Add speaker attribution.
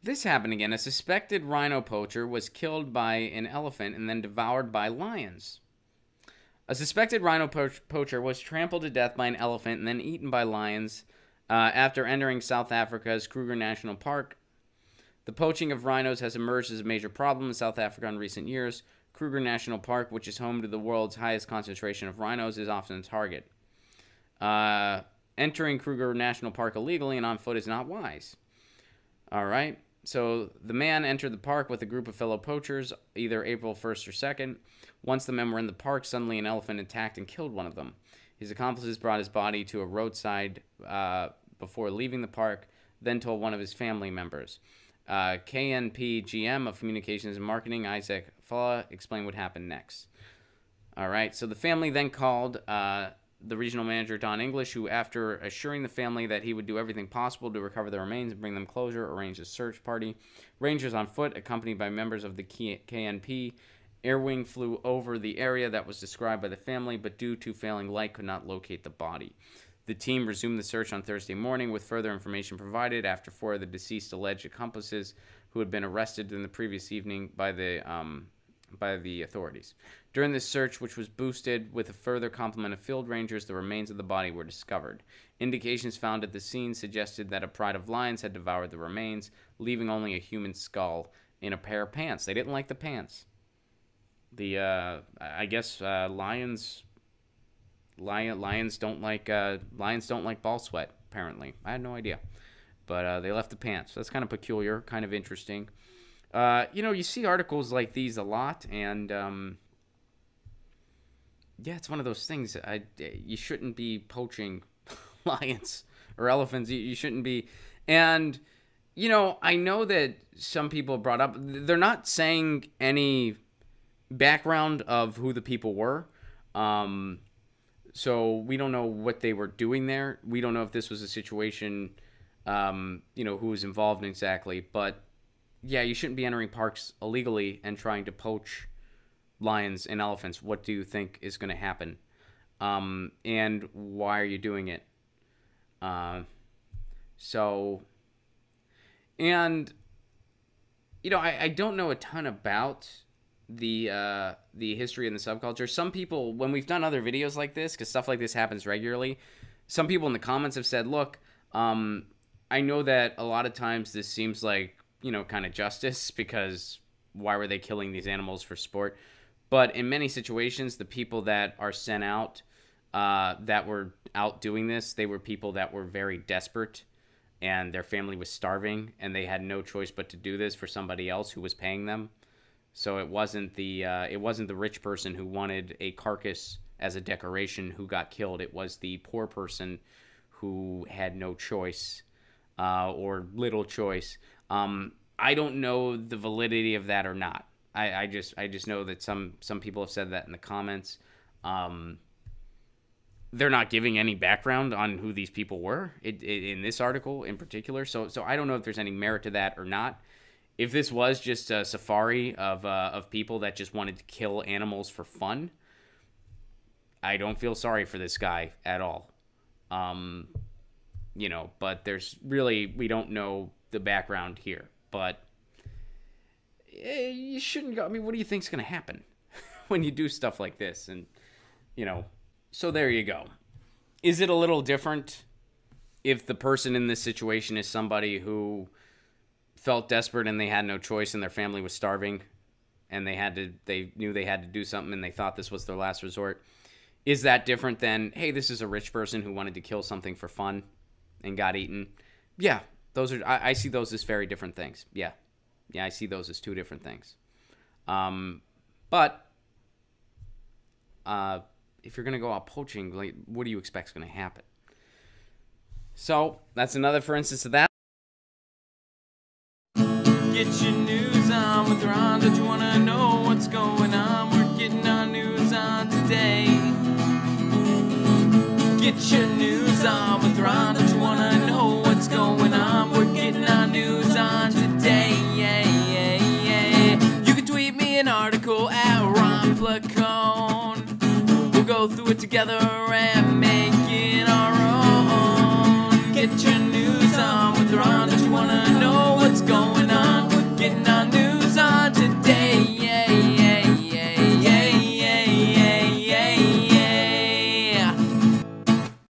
Speaker 1: This happened again. A suspected rhino poacher was killed by an elephant and then devoured by lions. A suspected rhino poacher was trampled to death by an elephant and then eaten by lions after entering South Africa's Kruger National Park. The poaching of rhinos has emerged as a major problem in South Africa in recent years. Kruger National Park, which is home to the world's highest concentration of rhinos, is often a target. Entering Kruger National Park illegally and on foot is not wise. All right. So the man entered the park with a group of fellow poachers, either April 1st or 2nd. Once the men were in the park, suddenly an elephant attacked and killed one of them. His accomplices brought his body to a roadside before leaving the park, then told one of his family members. KNP GM of Communications and Marketing, Isaac Fala, explained what happened next. All right, so the family then called the regional manager, Don English, who, after assuring the family that he would do everything possible to recover the remains and bring them closure, arranged a search party. Rangers on foot, accompanied by members of the KNP Air Wing, flew over the area that was described by the family, but due to failing light, could not locate the body. The team resumed the search on Thursday morning, with further information provided after 4 of the deceased alleged accomplices, who had been arrested in the previous evening by the authorities. During this search, which was boosted with a further complement of field rangers, the remains of the body were discovered. Indications found at the scene suggested that a pride of lions had devoured the remains, leaving only a human skull in a pair of pants. They didn't like the pants. I guess lions don't like ball sweat. Apparently, I had no idea, but they left the pants. That's kind of peculiar, kind of interesting. You see articles like these a lot, and yeah, it's one of those things. You shouldn't be poaching lions or elephants. You shouldn't be. And, I know that some people brought up, they're not saying any background of who the people were. So we don't know what they were doing there. We don't know if this was a situation, who was involved exactly. But, yeah, you shouldn't be entering parks illegally and trying to poach lions and elephants. What do you think is going to happen? And why are you doing it? I don't know a ton about the history and the subculture. Some people, when we've done other videos like this, because stuff like this happens regularly, some people in the comments have said, look, I know that a lot of times this seems like, kind of justice, because why were they killing these animals for sport? But in many situations, the people that are sent out, that were out doing this, they were people that were very desperate, and their family was starving, and they had no choice but to do this for somebody else who was paying them. So it wasn't the rich person who wanted a carcass as a decoration who got killed. It was the poor person who had no choice, or little choice. I don't know the validity of that or not. I just know that some people have said that in the comments. They're not giving any background on who these people were in this article in particular. So I don't know if there's any merit to that or not. If this was just a safari of people that just wanted to kill animals for fun, I don't feel sorry for this guy at all. But we don't know the background here. But you shouldn't go. I mean, what do you think's going to happen when you do stuff like this? And, so there you go. Is it a little different if the person in this situation is somebody who felt desperate and they had no choice and their family was starving and they knew they had to do something and they thought this was their last resort? Is that different than, hey, this is a rich person who wanted to kill something for fun and got eaten? Yeah, I see those as very different things. Yeah, I see those as two different things. But if you're going to go out poaching, like, what do you expect is going to happen? So that's another for instance of that. Get your news on with Ron. Don't you want to know what's going on? We're getting our news on today. Get your news on with Ron. Don't you want to know what's going on? We're getting our news on today. You can tweet me an article at Ron Placone. We'll go through it together